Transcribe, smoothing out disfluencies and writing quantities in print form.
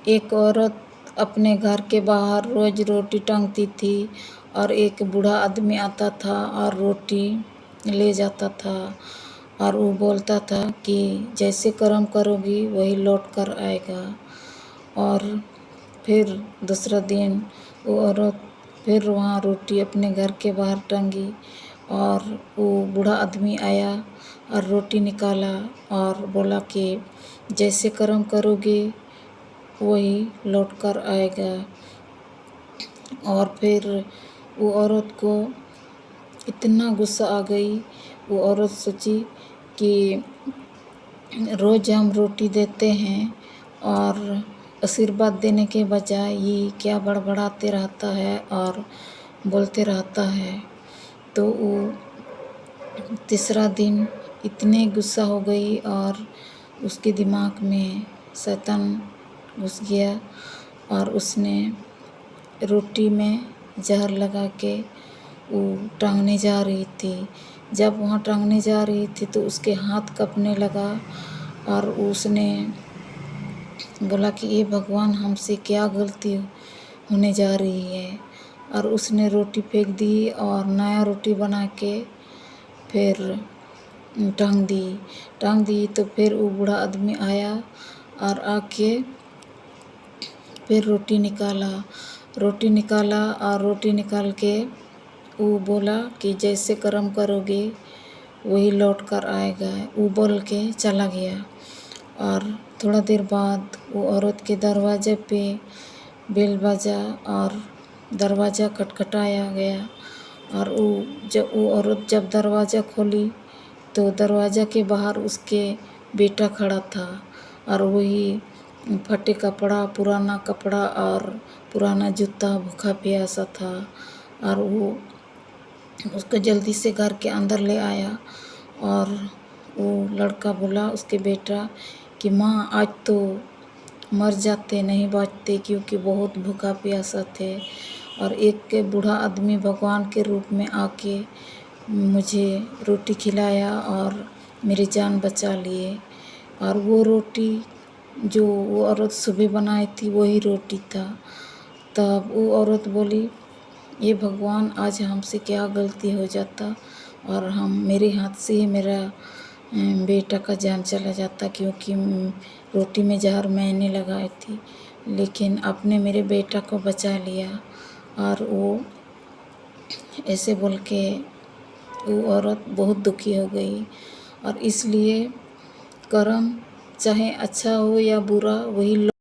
एक औरत अपने घर के बाहर रोज़ रोटी टांगती थी और एक बूढ़ा आदमी आता था और रोटी ले जाता था और वो बोलता था कि जैसे कर्म करोगी वही लौट कर आएगा। और फिर दूसरा दिन वो औरत फिर वहाँ रोटी अपने घर के बाहर टांगी और वो बूढ़ा आदमी आया और रोटी निकाला और बोला कि जैसे कर्म करोगे वही लौट कर आएगा। और फिर वो औरत को इतना गुस्सा आ गई, वो औरत सोची कि रोज़ हम रोटी देते हैं और आशीर्वाद देने के बजाय ये क्या बड़बड़ाते रहता है और बोलते रहता है। तो वो तीसरा दिन इतने गुस्सा हो गई और उसके दिमाग में शैतान घुस गया और उसने रोटी में जहर लगा के वो टांगने जा रही थी। जब वहाँ टांगने जा रही थी तो उसके हाथ कांपने लगा और उसने बोला कि ये भगवान हमसे क्या गलती होने जा रही है। और उसने रोटी फेंक दी और नया रोटी बना के फिर टांग दी। तो फिर वो बूढ़ा आदमी आया और आके फिर रोटी निकाला और रोटी निकाल के वो बोला कि जैसे कर्म करोगे वही लौट कर आएगा। वो बोल के चला गया और थोड़ा देर बाद वो औरत के दरवाजे पे बेल बजा और दरवाज़ा खटखटाया गया। और वो औरत जब दरवाज़ा खोली तो दरवाज़ा के बाहर उसके बेटा खड़ा था और वही फटे कपड़ा, पुराना कपड़ा और पुराना जूता, भूखा प्यासा था। और वो उसको जल्दी से घर के अंदर ले आया और वो लड़का बोला उसके बेटा कि माँ आज तो मर जाते, नहीं बचते, क्योंकि बहुत भूखा प्यासा थे। और एक बूढ़ा आदमी भगवान के रूप में आके मुझे रोटी खिलाया और मेरी जान बचा लिए। और वो रोटी जो वो औरत सुबह बनाई थी वही रोटी था। तब वो औरत बोली, ये भगवान आज हमसे क्या गलती हो जाता और मेरे हाथ से ही मेरा बेटा का जान चला जाता, क्योंकि रोटी में जहर मैंने लगाई थी, लेकिन आपने मेरे बेटा को बचा लिया। और वो ऐसे बोल के वो औरत बहुत दुखी हो गई। और इसलिए कर्म चाहे अच्छा हो या बुरा वही